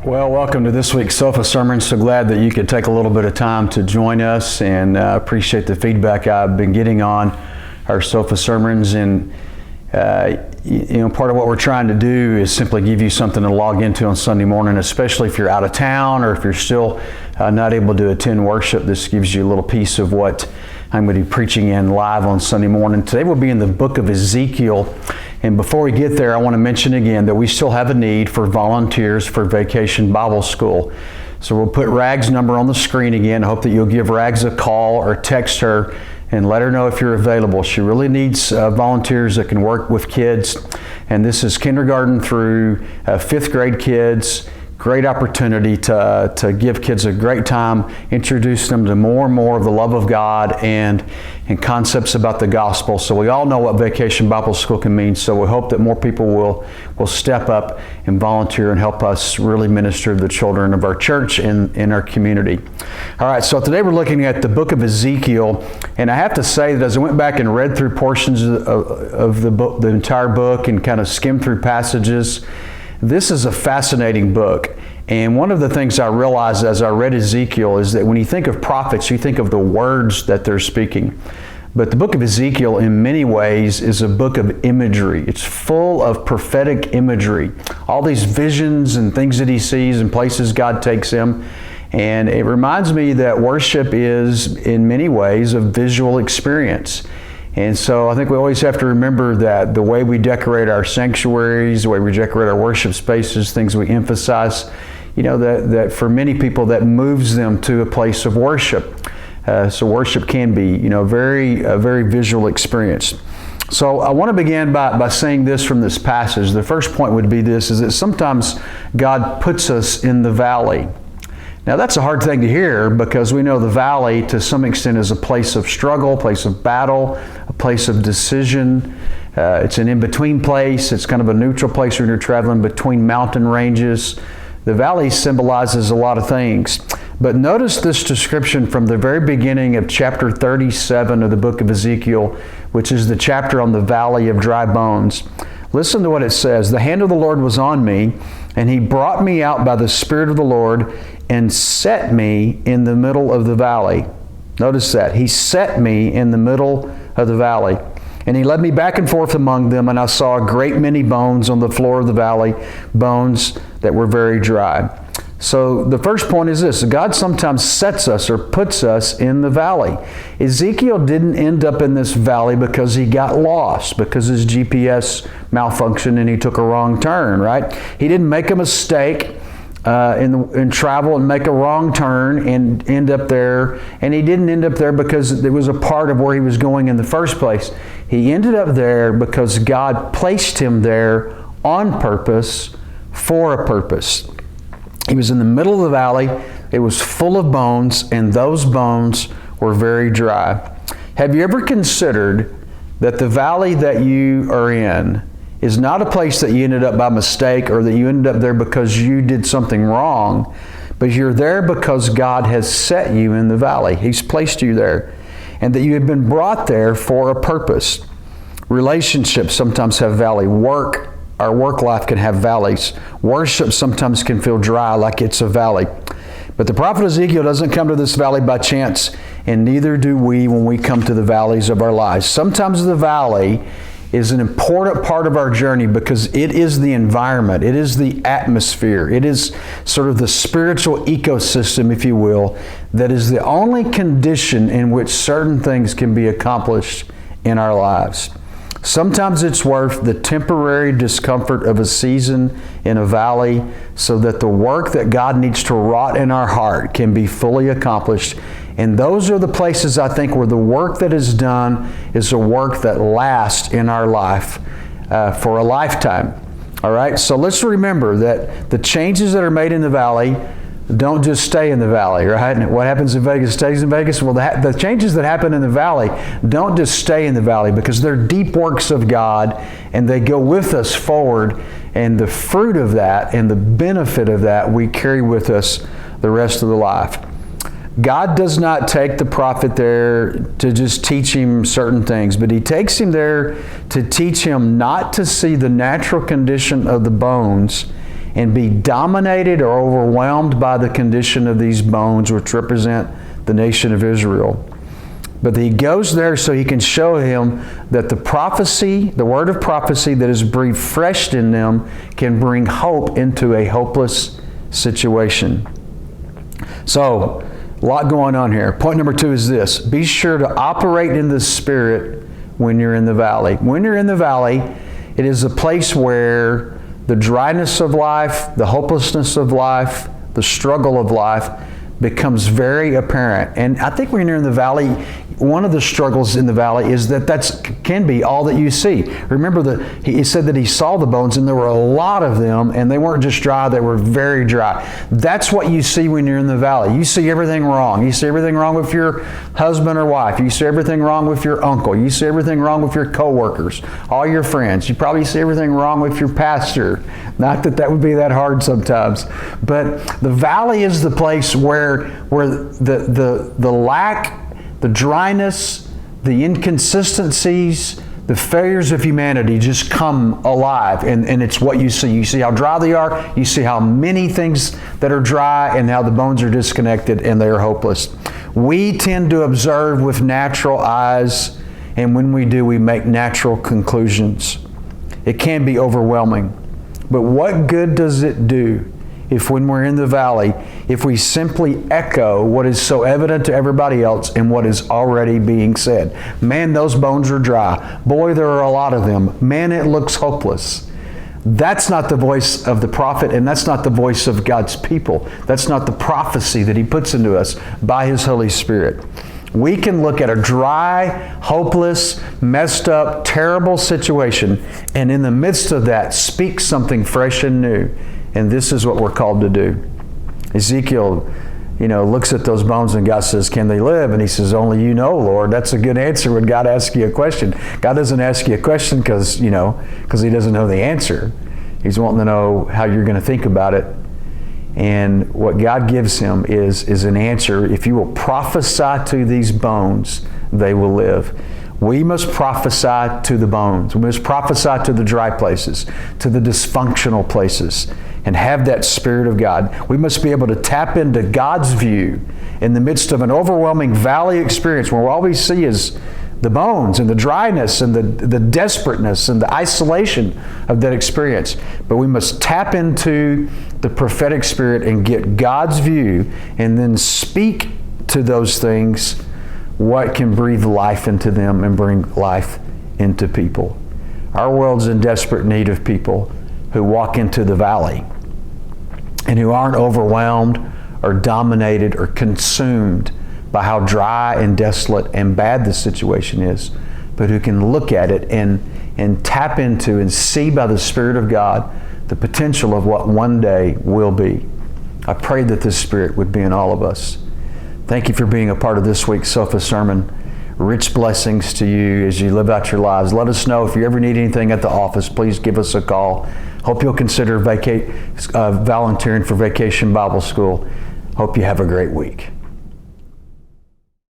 Well, welcome to this week's Sofa Sermon. So glad that you could take a little bit of time to join us, and appreciate the feedback I've been getting on our Sofa Sermons. And part of what we're trying to do is simply give you something to log into on Sunday morning, especially if you're out of town or if you're still not able to attend worship. This gives you a little piece of what I'm going to be preaching in live on Sunday morning. Today we'll be in the book of Ezekiel. And before we get there, I want to mention again that we still have a need for volunteers for Vacation Bible School. So we'll put Rag's number on the screen again. I hope that you'll give Rags a call or text her and let her know if you're available. She really needs volunteers that can work with kids. And this is kindergarten through fifth grade kids. Great opportunity to give kids a great time, introduce them to more and more of the love of God and concepts about the gospel. So we all know what Vacation Bible School can mean. So we hope that more people will step up and volunteer and help us really minister to the children of our church and in our community. All right, so today we're looking at the book of Ezekiel. And I have to say that as I went back and read through portions of the book, the entire book, and kind of skimmed through passages, this is a fascinating book. And one of the things I realized as I read Ezekiel is that when you think of prophets, you think of the words that they're speaking. But the book of Ezekiel, in many ways, is a book of imagery. It's full of prophetic imagery. All these visions and things that he sees and places God takes him. And it reminds me that worship is, in many ways, a visual experience. And so I think we always have to remember that the way we decorate our sanctuaries, the way we decorate our worship spaces, things we emphasize, that for many people that moves them to a place of worship. So worship can be, a very visual experience. So I want to begin by saying this from this passage. The first point would be this, is that sometimes God puts us in the valley. Now that's a hard thing to hear because we know the valley to some extent is a place of struggle, a place of battle, a place of decision. It's an in-between place. It's kind of a neutral place when you're traveling between mountain ranges. The valley symbolizes a lot of things. But notice this description from the very beginning of chapter 37 of the book of Ezekiel, which is the chapter on the valley of dry bones. Listen to what it says. The hand of the Lord was on me, and he brought me out by the Spirit of the Lord and set me in the middle of the valley. Notice that. He set me in the middle of the valley. And he led me back and forth among them, and I saw a great many bones on the floor of the valley, bones that were very dry. So the first point is this: God sometimes sets us or puts us in the valley. Ezekiel didn't end up in this valley because he got lost, because his GPS malfunctioned and he took a wrong turn, right? He didn't make a mistake in travel and make a wrong turn and end up there. And he didn't end up there because it was a part of where he was going in the first place. He ended up there because God placed him there on purpose, for a purpose. He was in the middle of the valley. It was full of bones, and those bones were very dry. Have you ever considered that the valley that you are in is not a place that you ended up by mistake or that you ended up there because you did something wrong, but you're there because God has set you in the valley. He's placed you there, and that you have been brought there for a purpose. Relationships sometimes have valley. Our work life can have valleys. Worship sometimes can feel dry, like it's a valley. But the prophet Ezekiel doesn't come to this valley by chance, and neither do we when we come to the valleys of our lives. Sometimes the valley is an important part of our journey because it is the environment, it is the atmosphere, it is sort of the spiritual ecosystem, if you will, that is the only condition in which certain things can be accomplished in our lives. Sometimes it's worth the temporary discomfort of a season in a valley so that the work that God needs to wrought in our heart can be fully accomplished. And those are the places, I think, where the work that is done is a work that lasts in our life for a lifetime. All right? So let's remember that the changes that are made in the valley don't just stay in the valley, right? And what happens in Vegas stays in Vegas. Well, the changes that happen in the valley don't just stay in the valley because they're deep works of God and they go with us forward. And the fruit of that and the benefit of that we carry with us the rest of the life. God does not take the prophet there to just teach him certain things, but he takes him there to teach him not to see the natural condition of the bones and be dominated or overwhelmed by the condition of these bones, which represent the nation of Israel. But he goes there so he can show him that the prophecy, the word of prophecy that is breathed fresh in them, can bring hope into a hopeless situation. So, a lot going on here. Point number 2 is this: be sure to operate in the Spirit when you're in the valley. When you're in the valley, it is a place where the dryness of life, the hopelessness of life, the struggle of life becomes very apparent. And I think when you're in the valley, one of the struggles in the valley is that can be all that you see. Remember that he said that he saw the bones, and there were a lot of them, and they weren't just dry, they were very dry. That's what you see when you're in the valley. You see everything wrong. You see everything wrong with your husband or wife. You see everything wrong with your uncle. You see everything wrong with your coworkers, all your friends. You probably see everything wrong with your pastor. Not that would be that hard sometimes. But the valley is the place where the lack, the dryness, the inconsistencies, the failures of humanity just come alive, and it's what you see. You see how dry they are, you see how many things that are dry, and how the bones are disconnected and they are hopeless. We tend to observe with natural eyes, and when we do, we make natural conclusions. It can be overwhelming. But what good does it do if when we're in the valley, if we simply echo what is so evident to everybody else and what is already being said? Man, those bones are dry. Boy, there are a lot of them. Man, it looks hopeless. That's not the voice of the prophet, and that's not the voice of God's people. That's not the prophecy that he puts into us by his Holy Spirit. We can look at a dry, hopeless, messed up, terrible situation, and in the midst of that, speak something fresh and new. And this is what we're called to do. Ezekiel, looks at those bones, and God says, can they live? And he says, only you know, Lord. That's a good answer when God asks you a question. God doesn't ask you a question because he doesn't know the answer. He's wanting to know how you're going to think about it. And what God gives him is an answer. If you will prophesy to these bones, they will live. We must prophesy to the bones. We must prophesy to the dry places, to the dysfunctional places, and have that Spirit of God. We must be able to tap into God's view in the midst of an overwhelming valley experience where all we see is the bones and the dryness and the desperateness and the isolation of that experience. But we must tap into the prophetic spirit and get God's view, and then speak to those things what can breathe life into them and bring life into people. Our world's in desperate need of people who walk into the valley and who aren't overwhelmed or dominated or consumed by how dry and desolate and bad the situation is, but who can look at it and tap into and see by the Spirit of God the potential of what one day will be. I pray that this Spirit would be in all of us. Thank you for being a part of this week's Sofa Sermon. Rich blessings to you as you live out your lives. Let us know if you ever need anything at the office. Please give us a call. Hope you'll consider volunteering for Vacation Bible School. Hope you have a great week.